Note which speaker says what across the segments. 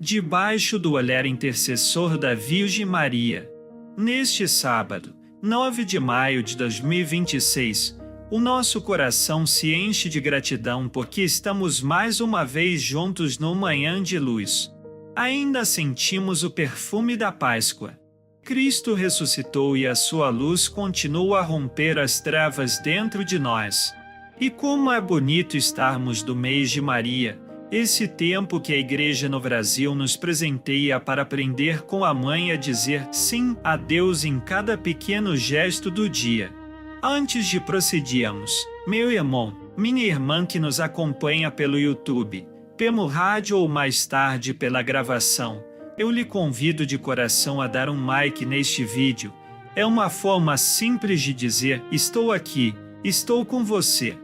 Speaker 1: debaixo do olhar intercessor da Virgem Maria. Neste sábado, 9 de maio de 2026, o nosso coração se enche de gratidão porque estamos mais uma vez juntos no manhã de luz. Ainda sentimos o perfume da Páscoa. Cristo ressuscitou e a sua luz continua a romper as trevas dentro de nós. E como é bonito estarmos no mês de Maria, esse tempo que a Igreja no Brasil nos presenteia para aprender com a Mãe a dizer sim a Deus em cada pequeno gesto do dia. Antes de prosseguirmos, meu irmão, minha irmã que nos acompanha pelo YouTube, pelo rádio ou mais tarde pela gravação, eu lhe convido de coração a dar um like neste vídeo. É uma forma simples de dizer: estou aqui, estou com você.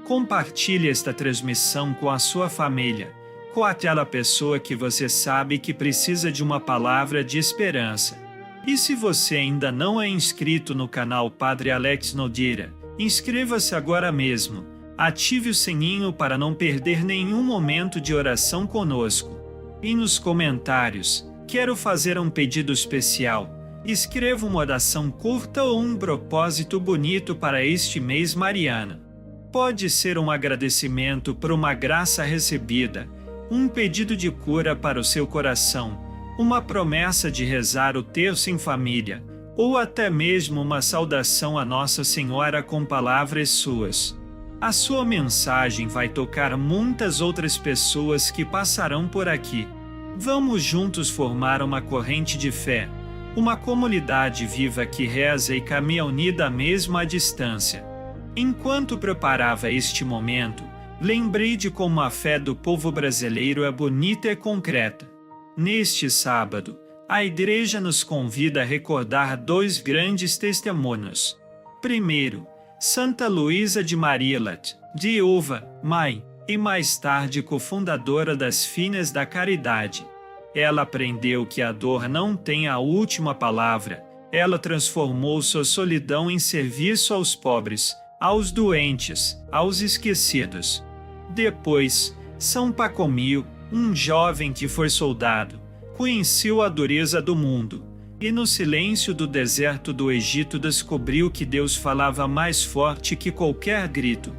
Speaker 1: Compartilhe esta transmissão com a sua família, com aquela pessoa que você sabe que precisa de uma palavra de esperança. E se você ainda não é inscrito no canal Padre Alex Nogueira, inscreva-se agora mesmo, ative o sininho para não perder nenhum momento de oração conosco. E nos comentários, quero fazer um pedido especial. Escreva uma oração curta ou um propósito bonito para este mês mariano. Pode ser um agradecimento por uma graça recebida, um pedido de cura para o seu coração, uma promessa de rezar o terço em família, ou até mesmo uma saudação a Nossa Senhora com palavras suas. A sua mensagem vai tocar muitas outras pessoas que passarão por aqui. Vamos juntos formar uma corrente de fé, uma comunidade viva que reza e caminha unida mesmo à distância. Enquanto preparava este momento, lembrei de como a fé do povo brasileiro é bonita e concreta. Neste sábado, a Igreja nos convida a recordar dois grandes testemunhos. Primeiro, Santa Luísa de Marillac, viúva, mãe e mais tarde cofundadora das Filhas da Caridade. Ela aprendeu que a dor não tem a última palavra. Ela transformou sua solidão em serviço aos pobres, aos doentes, aos esquecidos. Depois, São Pacomio, um jovem que foi soldado, conheceu a dureza do mundo, e no silêncio do deserto do Egito descobriu que Deus falava mais forte que qualquer grito.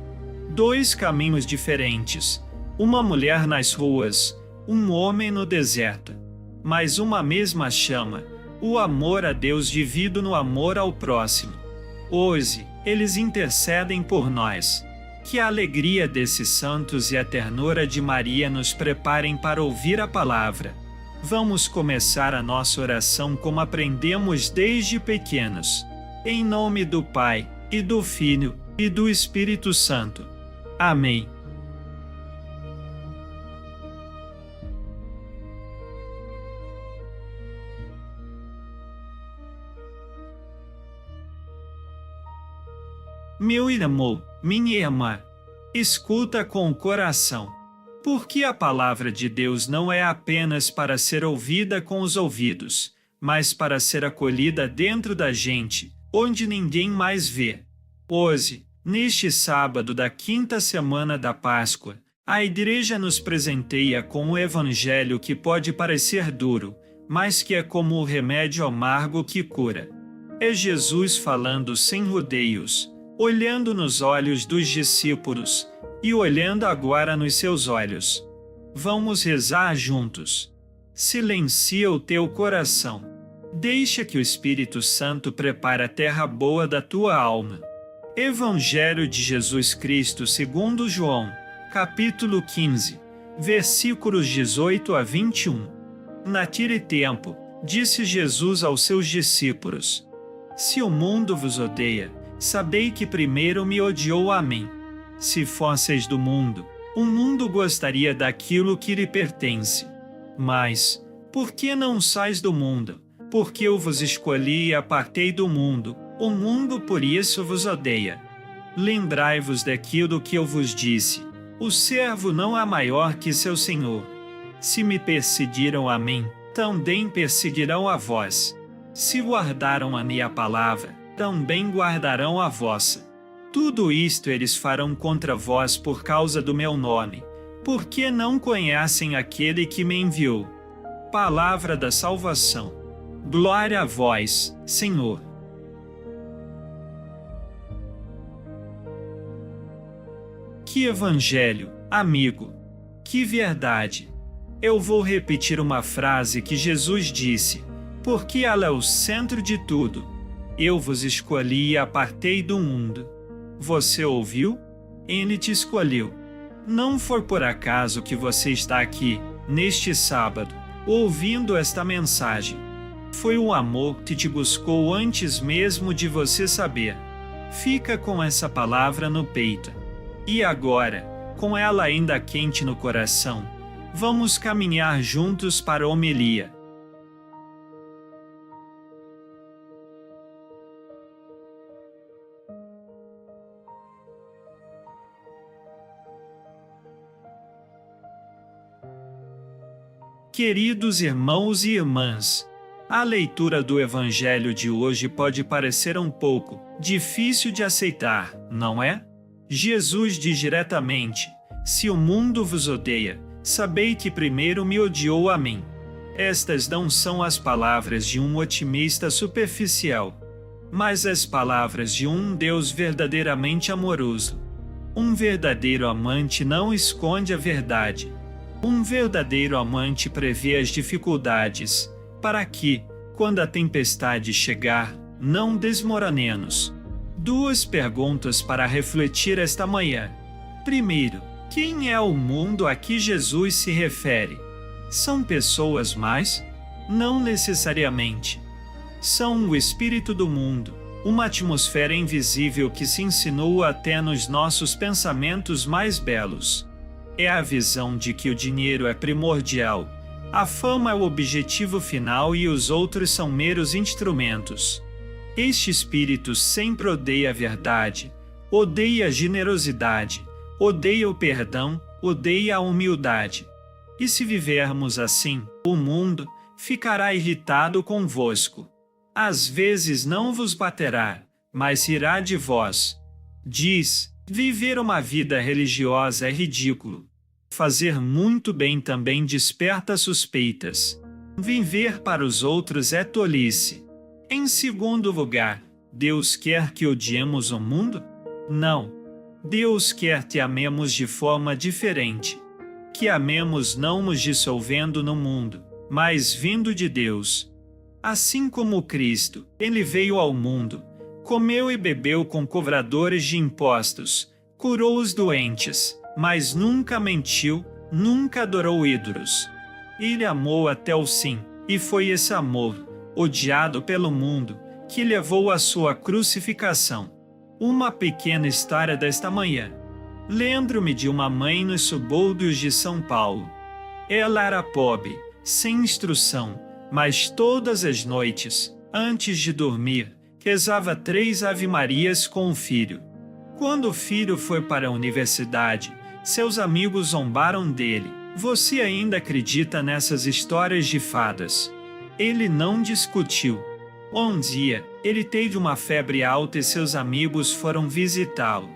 Speaker 1: Dois caminhos diferentes, uma mulher nas ruas, um homem no deserto, mas uma mesma chama, o amor a Deus dividido no amor ao próximo. Hoje, eles intercedem por nós. Que a alegria desses santos e a ternura de Maria nos preparem para ouvir a palavra. Vamos começar a nossa oração como aprendemos desde pequenos. Em nome do Pai, e do Filho, e do Espírito Santo. Amém. Meu irmão, minha irmã, escuta com o coração. Porque a palavra de Deus não é apenas para ser ouvida com os ouvidos, mas para ser acolhida dentro da gente, onde ninguém mais vê. Hoje, neste sábado da quinta semana da Páscoa, a Igreja nos presenteia com um evangelho que pode parecer duro, mas que é como o remédio amargo que cura. É Jesus falando sem rodeios, olhando nos olhos dos discípulos e olhando agora nos seus olhos. Vamos rezar juntos. Silencia o teu coração. Deixa que o Espírito Santo prepare a terra boa da tua alma. Evangelho de Jesus Cristo segundo João, capítulo 15, versículos 18 a 21. Naquele tempo, disse Jesus aos seus discípulos: Se o mundo vos odeia, sabei que primeiro me odiou a mim. Se fosseis do mundo, o mundo gostaria daquilo que lhe pertence. Mas, por que não sais do mundo? Porque eu vos escolhi e apartei do mundo, o mundo por isso vos odeia. Lembrai-vos daquilo que eu vos disse: o servo não é maior que seu senhor. Se me perseguiram a mim, também perseguirão a vós. Se guardaram a minha palavra, também guardarão a vossa. Tudo isto eles farão contra vós por causa do meu nome, porque não conhecem aquele que me enviou. Palavra da salvação. Glória a vós, Senhor. Que evangelho, amigo! Que verdade! Eu vou repetir uma frase que Jesus disse, porque ela é o centro de tudo. Eu vos escolhi e apartei do mundo. Você ouviu? Ele te escolheu. Não foi por acaso que você está aqui, neste sábado, ouvindo esta mensagem. Foi o amor que te buscou antes mesmo de você saber. Fica com essa palavra no peito. E agora, com ela ainda quente no coração, vamos caminhar juntos para a homilia. Queridos irmãos e irmãs, a leitura do Evangelho de hoje pode parecer um pouco difícil de aceitar, não é? Jesus diz diretamente: se o mundo vos odeia, sabei que primeiro me odiou a mim. Estas não são as palavras de um otimista superficial, mas as palavras de um Deus verdadeiramente amoroso. Um verdadeiro amante não esconde a verdade. Um verdadeiro amante prevê as dificuldades, para que, quando a tempestade chegar, não desmoronemos. Duas perguntas para refletir esta manhã. Primeiro, quem é o mundo a que Jesus se refere? São pessoas mais? Não necessariamente. São o espírito do mundo, uma atmosfera invisível que se insinua até nos nossos pensamentos mais belos. É a visão de que o dinheiro é primordial, a fama é o objetivo final e os outros são meros instrumentos. Este espírito sempre odeia a verdade, odeia a generosidade, odeia o perdão, odeia a humildade. E se vivermos assim, o mundo ficará irritado convosco. Às vezes não vos baterá, mas irá de vós. Diz: viver uma vida religiosa é ridículo. Fazer muito bem também desperta suspeitas. Viver para os outros é tolice. Em segundo lugar, Deus quer que odiemos o mundo? Não. Deus quer que amemos de forma diferente. Que amemos não nos dissolvendo no mundo, mas vindo de Deus. Assim como Cristo, ele veio ao mundo, comeu e bebeu com cobradores de impostos, curou os doentes, mas nunca mentiu, nunca adorou ídolos. Ele amou até o fim, e foi esse amor, odiado pelo mundo, que levou à sua crucificação. Uma pequena história desta manhã. Lembro-me de uma mãe nos subúrbios de São Paulo. Ela era pobre, sem instrução, mas todas as noites, antes de dormir, rezava 3 Ave-Marias com o filho. Quando o filho foi para a universidade, seus amigos zombaram dele. Você ainda acredita nessas histórias de fadas? Ele não discutiu. Um dia, ele teve uma febre alta e seus amigos foram visitá-lo.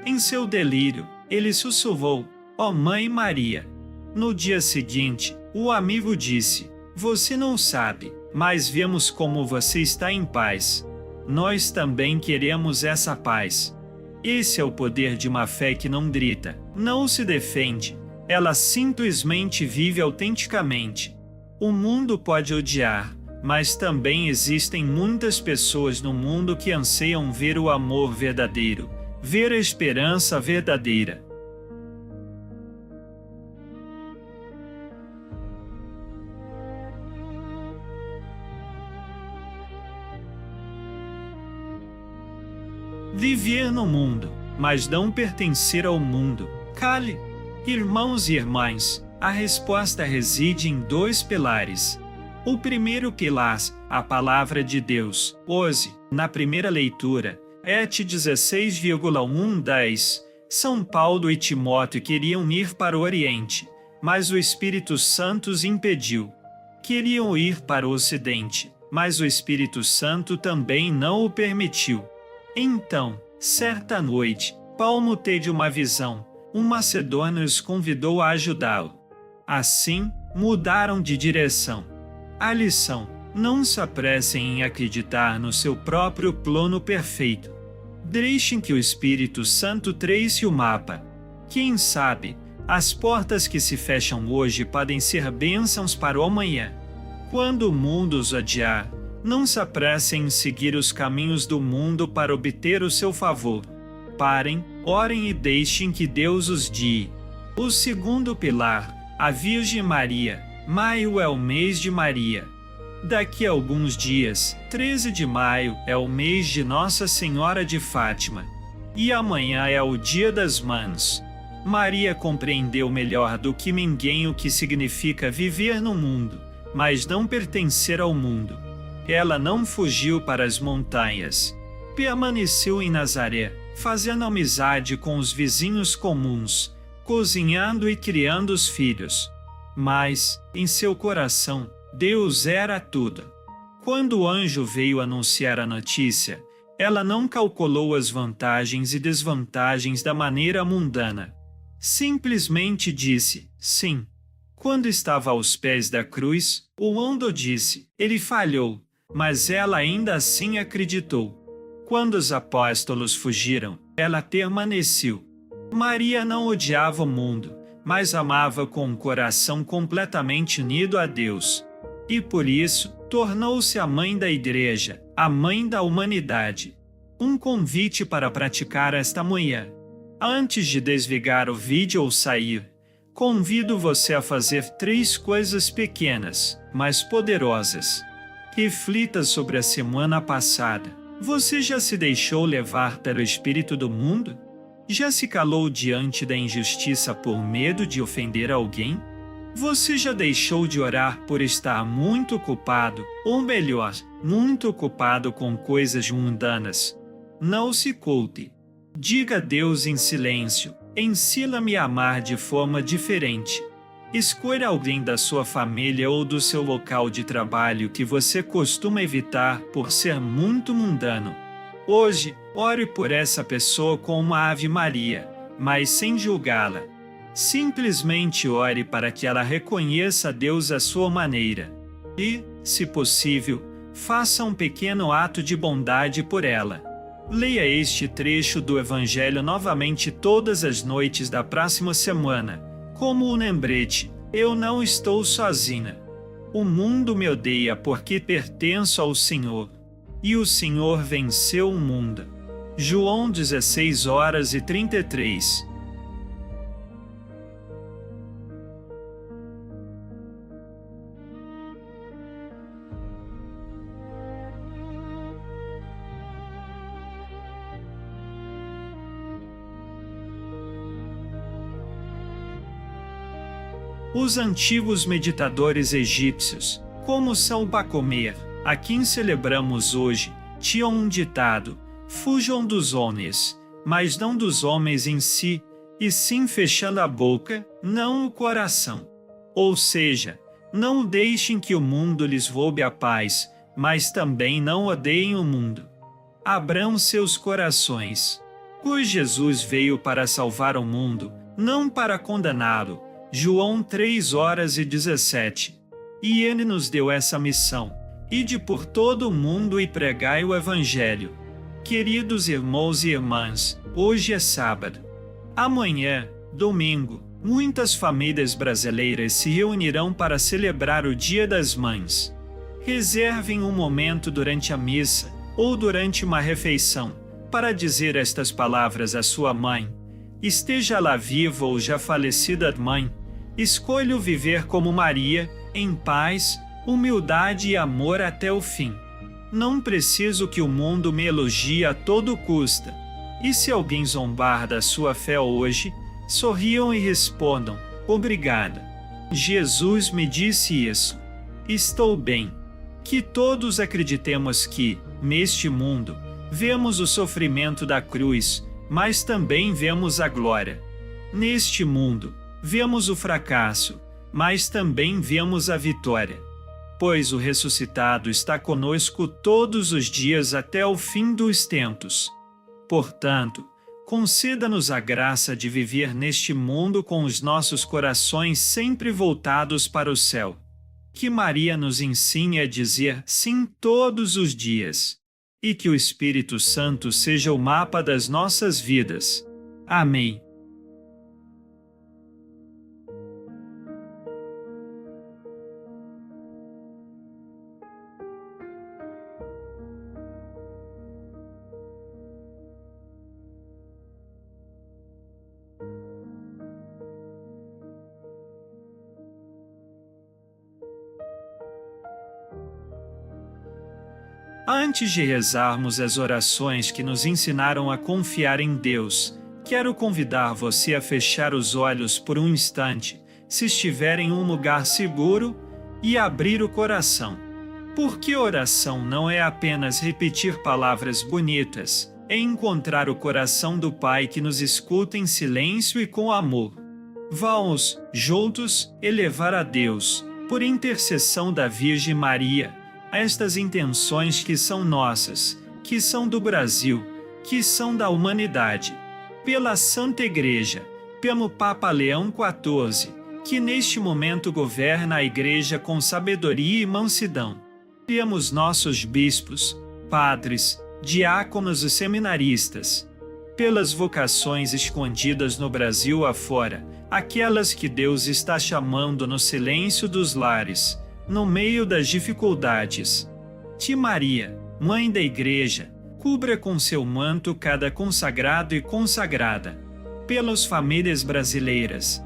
Speaker 1: Em seu delírio, ele sussurrou: "Ó Mãe Maria." No dia seguinte, o amigo disse: "Você não sabe, mas vemos como você está em paz. Nós também queremos essa paz." Esse é o poder de uma fé que não grita, não se defende, ela simplesmente vive autenticamente. O mundo pode odiar, mas também existem muitas pessoas no mundo que anseiam ver o amor verdadeiro, ver a esperança verdadeira. Viver no mundo, mas não pertencer ao mundo. Cale! Irmãos e irmãs, a resposta reside em 2 pilares. O primeiro pilar, a palavra de Deus. Hoje, na primeira leitura, Et 16,1-10, São Paulo e Timóteo queriam ir para o Oriente, mas o Espírito Santo os impediu. Queriam ir para o Ocidente, mas o Espírito Santo também não o permitiu. Então, certa noite, Paulo teve uma visão. Um macedônio os convidou a ajudá-lo. Assim, mudaram de direção. A lição: não se apressem em acreditar no seu próprio plano perfeito. Deixem que o Espírito Santo trace o mapa. Quem sabe, as portas que se fecham hoje podem ser bênçãos para o amanhã. Quando o mundo os odiar, não se apressem em seguir os caminhos do mundo para obter o seu favor. Parem, orem e deixem que Deus os guie. O segundo pilar, a Virgem Maria. Maio é o mês de Maria. Daqui a alguns dias, 13 de maio, é o mês de Nossa Senhora de Fátima. E amanhã é o Dia das Mães. Maria compreendeu melhor do que ninguém o que significa viver no mundo, mas não pertencer ao mundo. Ela não fugiu para as montanhas. Permaneceu em Nazaré, fazendo amizade com os vizinhos comuns, cozinhando e criando os filhos. Mas, em seu coração, Deus era tudo. Quando o anjo veio anunciar a notícia, ela não calculou as vantagens e desvantagens da maneira mundana. Simplesmente disse, sim. Quando estava aos pés da cruz, o anjo disse, ele falhou, mas ela ainda assim acreditou. Quando os apóstolos fugiram, ela permaneceu. Maria não odiava o mundo, mas amava com um coração completamente unido a Deus. E por isso, tornou-se a mãe da Igreja, a mãe da humanidade. Um convite para praticar esta manhã. Antes de desligar o vídeo ou sair, convido você a fazer 3 coisas pequenas, mas poderosas. Reflita sobre a semana passada. Você já se deixou levar pelo espírito do mundo? Já se calou diante da injustiça por medo de ofender alguém? Você já deixou de orar por estar muito ocupado, ou melhor, muito ocupado com coisas mundanas? Não se culte. Diga a Deus em silêncio, ensina-me a amar de forma diferente. Escolha alguém da sua família ou do seu local de trabalho que você costuma evitar por ser muito mundano. Hoje, ore por essa pessoa com uma Ave Maria, mas sem julgá-la. Simplesmente ore para que ela reconheça a Deus à sua maneira. E, se possível, faça um pequeno ato de bondade por ela. Leia este trecho do Evangelho novamente todas as noites da próxima semana, como um lembrete: eu não estou sozinha. O mundo me odeia porque pertenço ao Senhor, e o Senhor venceu o mundo. João 16:33. Os antigos meditadores egípcios, como São Bacomer, a quem celebramos hoje, tinham um ditado: fujam dos homens, mas não dos homens em si, e sim fechando a boca, não o coração. Ou seja, não deixem que o mundo lhes roube a paz, mas também não odeiem o mundo. Abram seus corações. Pois Jesus veio para salvar o mundo, não para condená-lo. João 3:17. E ele nos deu essa missão: ide por todo o mundo e pregai o Evangelho. Queridos irmãos e irmãs, hoje é sábado. Amanhã, domingo, muitas famílias brasileiras se reunirão para celebrar o Dia das Mães. Reservem um momento durante a missa ou durante uma refeição para dizer estas palavras à sua mãe. Esteja lá viva ou já falecida mãe, escolho viver como Maria, em paz, humildade e amor até o fim. Não preciso que o mundo me elogie a todo custo. E se alguém zombar da sua fé hoje, sorriam e respondam: obrigada. Jesus me disse isso. Estou bem. Que todos acreditemos que, neste mundo, vemos o sofrimento da cruz, mas também vemos a glória. Neste mundo, vemos o fracasso, mas também vemos a vitória. Pois o ressuscitado está conosco todos os dias até o fim dos tempos. Portanto, conceda-nos a graça de viver neste mundo com os nossos corações sempre voltados para o céu. Que Maria nos ensine a dizer sim todos os dias. E que o Espírito Santo seja o mapa das nossas vidas. Amém. Antes de rezarmos as orações que nos ensinaram a confiar em Deus, quero convidar você a fechar os olhos por um instante, se estiver em um lugar seguro, e abrir o coração. Porque oração não é apenas repetir palavras bonitas, é encontrar o coração do Pai que nos escuta em silêncio e com amor. Vamos, juntos, elevar a Deus, por intercessão da Virgem Maria, estas intenções que são nossas, que são do Brasil, que são da humanidade, pela Santa Igreja, pelo Papa Leão XIV, que neste momento governa a Igreja com sabedoria e mansidão. Temos nossos bispos, padres, diáconos e seminaristas, pelas vocações escondidas no Brasil afora, aquelas que Deus está chamando no silêncio dos lares, no meio das dificuldades. Ti Maria, Mãe da Igreja, cubra com seu manto cada consagrado e consagrada. Pelas famílias brasileiras,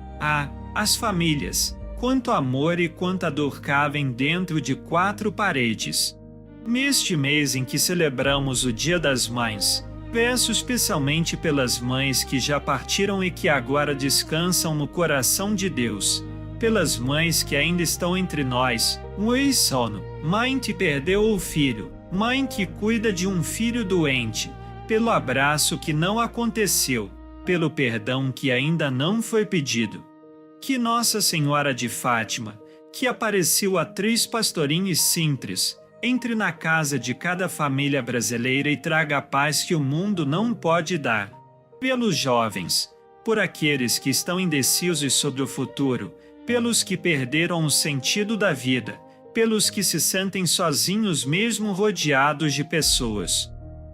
Speaker 1: as famílias, quanto amor e quanta dor cabem dentro de quatro paredes. Neste mês em que celebramos o Dia das Mães, peço especialmente pelas mães que já partiram e que agora descansam no coração de Deus, pelas mães que ainda estão entre nós, um ex-sono, mãe que perdeu o filho, mãe que cuida de um filho doente, pelo abraço que não aconteceu, pelo perdão que ainda não foi pedido. Que Nossa Senhora de Fátima, que apareceu a 3 pastorinhos simples, entre na casa de cada família brasileira e traga a paz que o mundo não pode dar. Pelos jovens, por aqueles que estão indecisos sobre o futuro, pelos que perderam o sentido da vida, pelos que se sentem sozinhos mesmo rodeados de pessoas.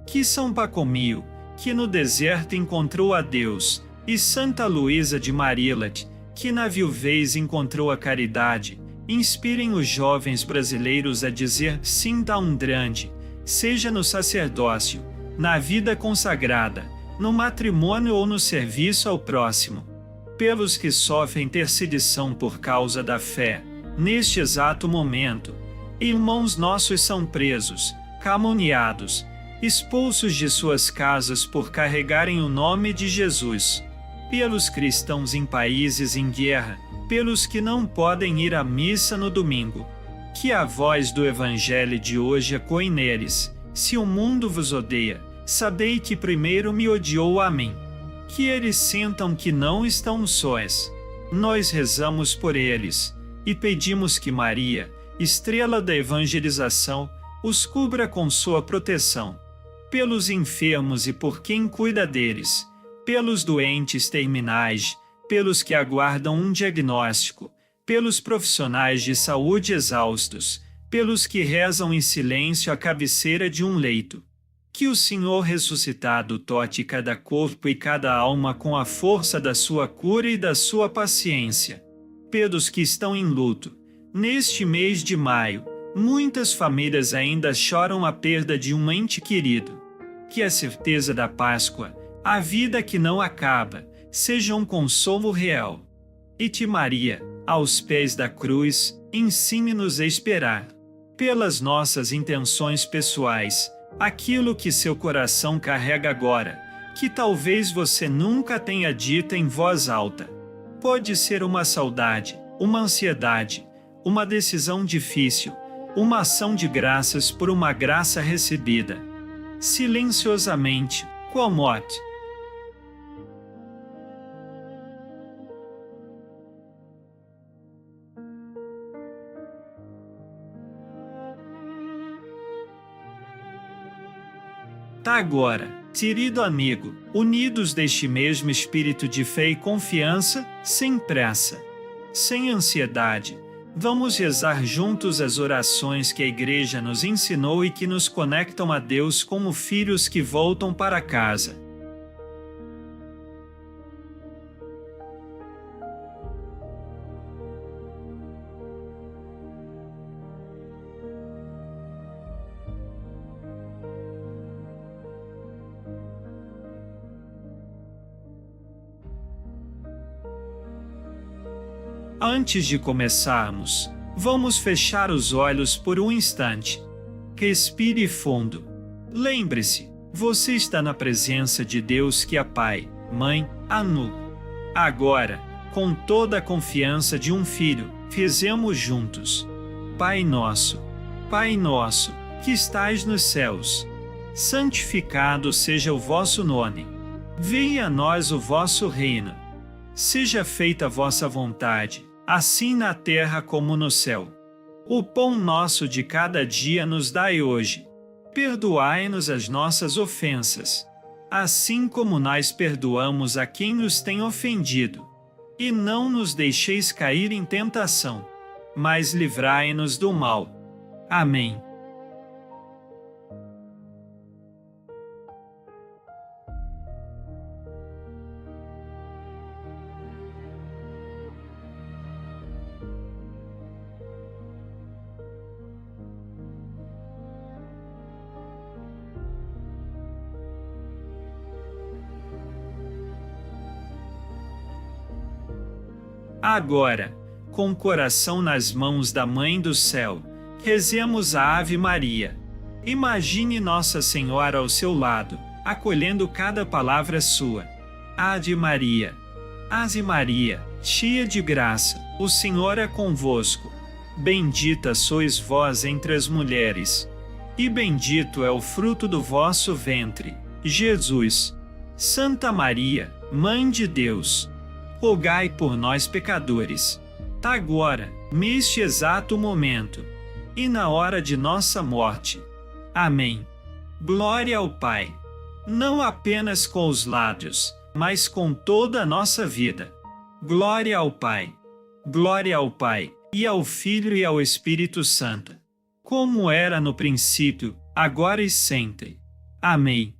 Speaker 1: Que São Pacomio, que no deserto encontrou a Deus, e Santa Luísa de Marilat, que na viuvez encontrou a caridade, inspirem os jovens brasileiros a dizer sim a um grande, seja no sacerdócio, na vida consagrada, no matrimônio ou no serviço ao próximo. Pelos que sofrem perseguição por causa da fé, neste exato momento, irmãos nossos são presos, caluniados, expulsos de suas casas por carregarem o nome de Jesus. Pelos cristãos em países em guerra, pelos que não podem ir à missa no domingo. Que a voz do Evangelho de hoje ecoe neles. Se o mundo vos odeia, sabei que primeiro me odiou a mim. Que eles sintam que não estão sós. Nós rezamos por eles e pedimos que Maria, estrela da evangelização, os cubra com sua proteção. Pelos enfermos e por quem cuida deles, pelos doentes terminais, pelos que aguardam um diagnóstico, pelos profissionais de saúde exaustos, pelos que rezam em silêncio à cabeceira de um leito. Que o Senhor ressuscitado toque cada corpo e cada alma com a força da sua cura e da sua paciência. Pelos que estão em luto, neste mês de maio, muitas famílias ainda choram a perda de um ente querido. Que a certeza da Páscoa, a vida que não acaba, seja um consolo real. E Ti Maria, aos pés da cruz, ensine-nos a esperar. Pelas nossas intenções pessoais, aquilo que seu coração carrega agora, que talvez você nunca tenha dito em voz alta. Pode ser uma saudade, uma ansiedade, uma decisão difícil, uma ação de graças por uma graça recebida. Silenciosamente, comote. Tá agora, querido amigo, unidos deste mesmo espírito de fé e confiança, sem pressa, sem ansiedade, vamos rezar juntos as orações que a Igreja nos ensinou e que nos conectam a Deus como filhos que voltam para casa. Antes de começarmos, vamos fechar os olhos por um instante. Respire fundo. Lembre-se, você está na presença de Deus que é Pai, Mãe, Anu. Agora, com toda a confiança de um filho, rezemos juntos. Pai nosso, que estais nos céus, santificado seja o vosso nome. Venha a nós o vosso reino. Seja feita a vossa vontade, assim na terra como no céu. O pão nosso de cada dia nos dai hoje. Perdoai-nos as nossas ofensas, assim como nós perdoamos a quem nos tem ofendido. E não nos deixeis cair em tentação, mas livrai-nos do mal. Amém. Agora, com o coração nas mãos da Mãe do Céu, rezemos a Ave Maria. Imagine Nossa Senhora ao seu lado, acolhendo cada palavra sua. Ave Maria, cheia de graça, o Senhor é convosco. Bendita sois vós entre as mulheres, e bendito é o fruto do vosso ventre, Jesus. Santa Maria, Mãe de Deus, rogai por nós pecadores, agora, neste exato momento, e na hora de nossa morte. Amém. Glória ao Pai, não apenas com os lábios, mas com toda a nossa vida. Glória ao Pai, e ao Filho e ao Espírito Santo, como era no princípio, agora e sempre. Amém.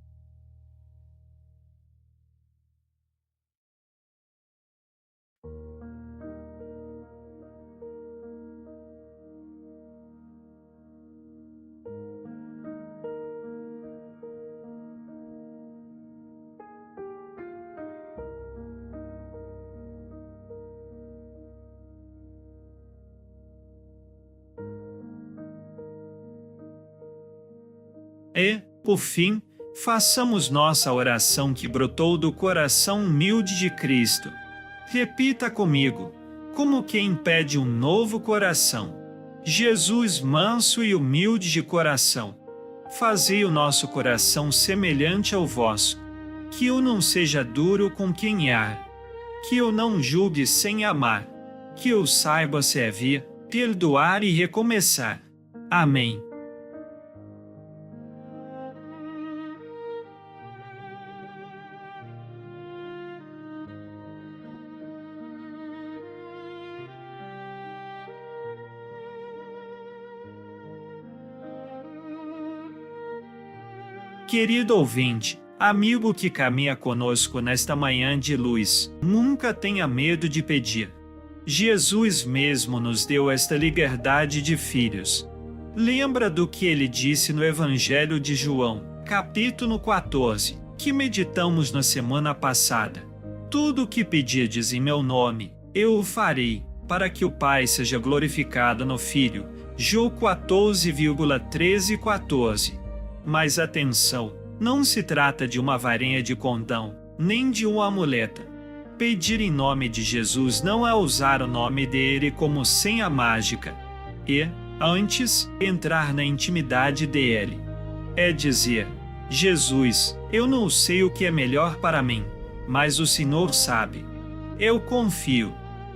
Speaker 1: E, por fim, façamos nossa oração que brotou do coração humilde de Cristo. Repita comigo, como quem pede um novo coração. Jesus manso e humilde de coração, fazei o nosso coração semelhante ao vosso, que eu não seja duro com quem erra, que eu não julgue sem amar, que eu saiba servir, perdoar e recomeçar. Amém. Querido ouvinte, amigo que caminha conosco nesta manhã de luz, nunca tenha medo de pedir. Jesus mesmo nos deu esta liberdade de filhos. Lembra do que ele disse no Evangelho de João, capítulo 14, que meditamos na semana passada. Tudo o que pedirdes em meu nome, eu o farei, para que o Pai seja glorificado no Filho. João 14,13 e 14. Mas atenção, não se trata de uma varinha de condão, nem de uma amuleta. Pedir em nome de Jesus não é usar o nome dele como senha mágica. E, antes, entrar na intimidade dele. É dizer, Jesus, eu não sei o que é melhor para mim, mas o Senhor sabe. Eu confio.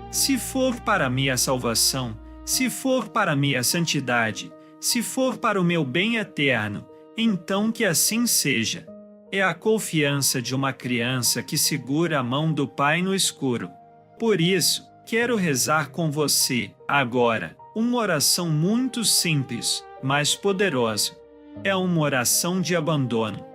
Speaker 1: Se for para mim a salvação, se for para mim a santidade, se for para o meu bem eterno, Então que assim seja. É a confiança de uma criança que segura a mão do pai no escuro. Por isso, quero rezar com você, agora, uma oração muito simples, mas poderosa. É uma oração de abandono.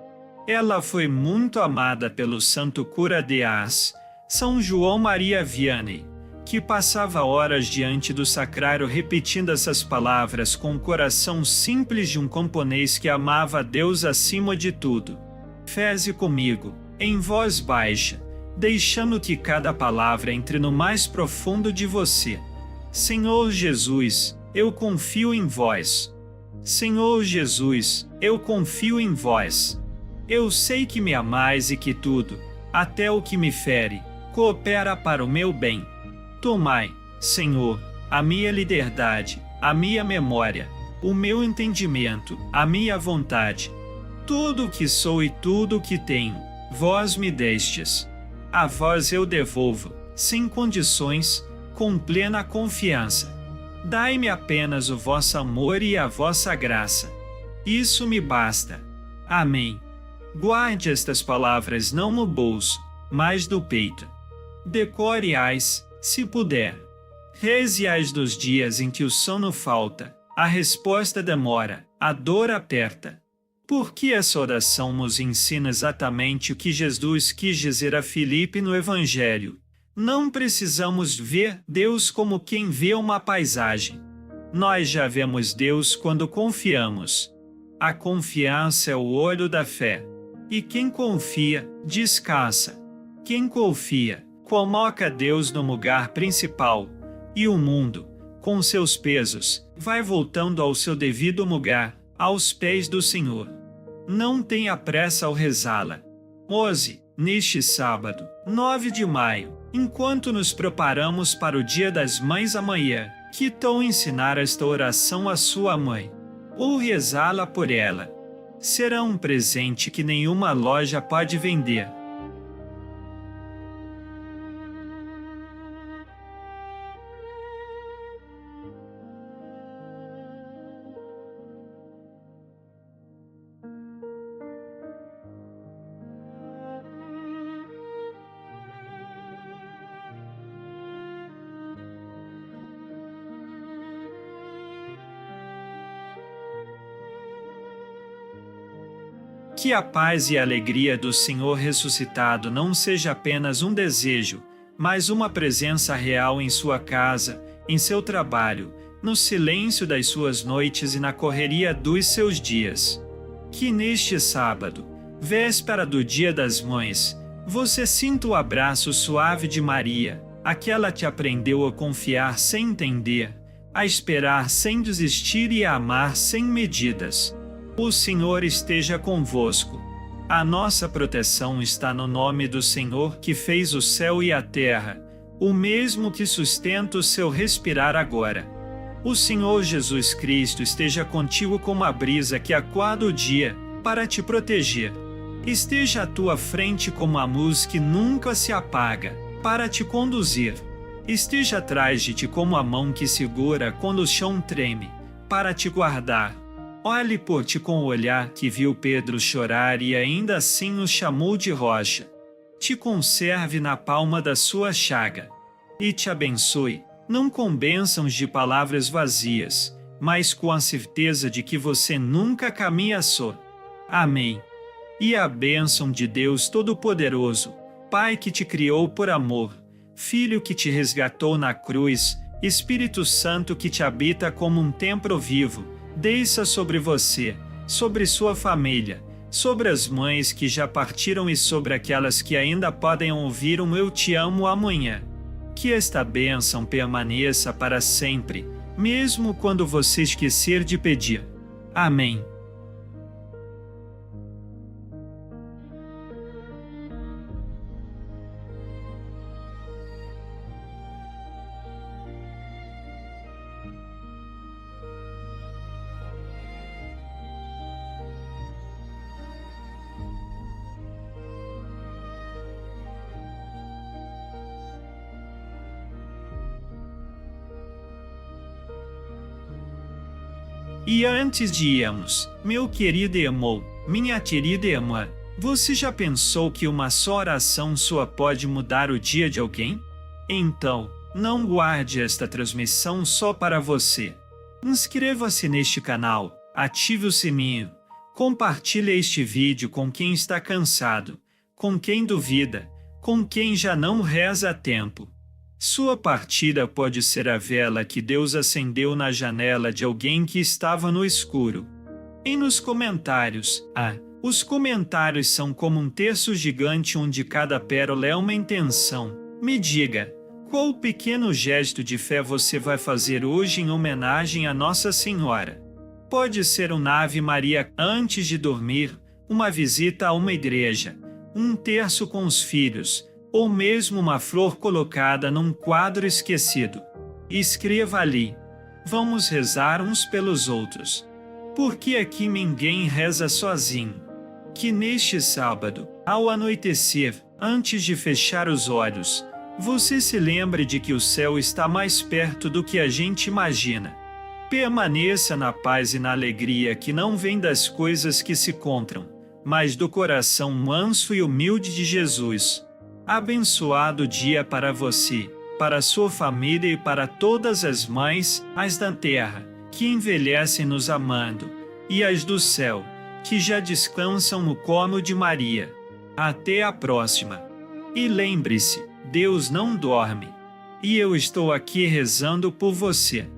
Speaker 1: Ela foi muito amada pelo santo cura de Ars, São João Maria Vianney, que passava horas diante do sacrário repetindo essas palavras com o coração simples de um camponês que amava a Deus acima de tudo. Reze comigo, em voz baixa, deixando que cada palavra entre no mais profundo de você. Senhor Jesus, eu confio em vós. Senhor Jesus, eu confio em vós. Eu sei que me amais e que tudo, até o que me fere, coopera para o meu bem. Tomai, Senhor, a minha liberdade, a minha memória, o meu entendimento, a minha vontade. Tudo o que sou e tudo o que tenho, vós me destes. A vós eu devolvo, sem condições, com plena confiança. Dai-me apenas o vosso amor e a vossa graça. Isso me basta. Amém. Guarde estas palavras não no bolso, mas no peito. Decore-as, se puder. Reze-as dos dias em que o sono falta, a resposta demora, a dor aperta. Porque essa oração nos ensina exatamente o que Jesus quis dizer a Filipe no Evangelho. Não precisamos ver Deus como quem vê uma paisagem. Nós já vemos Deus quando confiamos. A confiança é o olho da fé. E quem confia, descansa. Quem confia, coloca Deus no lugar principal. E o mundo, com seus pesos, vai voltando ao seu devido lugar, aos pés do Senhor. Não tenha pressa ao rezá-la. Hoje, neste sábado, 9 de maio, enquanto nos preparamos para o Dia das Mães amanhã, que tal ensinar esta oração à sua mãe? Ou rezá-la por ela? Será um presente que nenhuma loja pode vender. Que a paz e a alegria do Senhor ressuscitado não seja apenas um desejo, mas uma presença real em sua casa, em seu trabalho, no silêncio das suas noites e na correria dos seus dias. Que neste sábado, véspera do Dia das Mães, você sinta o abraço suave de Maria, aquela que aprendeu a confiar sem entender, a esperar sem desistir e a amar sem medidas. O Senhor esteja convosco. A nossa proteção está no nome do Senhor que fez o céu e a terra, o mesmo que sustenta o seu respirar agora. O Senhor Jesus Cristo esteja contigo como a brisa que acorda o dia para te proteger. Esteja à tua frente como a luz que nunca se apaga para te conduzir. Esteja atrás de ti como a mão que segura quando o chão treme para te guardar. Olhe por ti com o olhar que viu Pedro chorar e ainda assim o chamou de rocha. Te conserve na palma da sua chaga. E te abençoe, não com bênçãos de palavras vazias, mas com a certeza de que você nunca caminha só. Amém. E a bênção de Deus Todo-Poderoso, Pai que te criou por amor, Filho que te resgatou na cruz, Espírito Santo que te habita como um templo vivo, desça sobre você, sobre sua família, sobre as mães que já partiram e sobre aquelas que ainda podem ouvir um Eu Te Amo amanhã. Que esta bênção permaneça para sempre, mesmo quando você esquecer de pedir. Amém. E antes de irmos, meu querido irmão, minha querida irmã, você já pensou que uma só oração sua pode mudar o dia de alguém? Então, não guarde esta transmissão só para você. Inscreva-se neste canal, ative o sininho, compartilhe este vídeo com quem está cansado, com quem duvida, com quem já não reza a tempo. Sua partida pode ser a vela que Deus acendeu na janela de alguém que estava no escuro. E nos comentários, os comentários são como um terço gigante onde cada pérola é uma intenção. Me diga, qual pequeno gesto de fé você vai fazer hoje em homenagem a Nossa Senhora? Pode ser uma Ave Maria antes de dormir, uma visita a uma igreja, um terço com os filhos, ou mesmo uma flor colocada num quadro esquecido. Escreva ali. Vamos rezar uns pelos outros. Porque aqui ninguém reza sozinho. Que neste sábado, ao anoitecer, antes de fechar os olhos, você se lembre de que o céu está mais perto do que a gente imagina. Permaneça na paz e na alegria que não vem das coisas que se compram, mas do coração manso e humilde de Jesus. Abençoado dia para você, para sua família e para todas as mães, as da terra, que envelhecem nos amando, e as do céu, que já descansam no colo de Maria. Até a próxima. E lembre-se, Deus não dorme. E eu estou aqui rezando por você.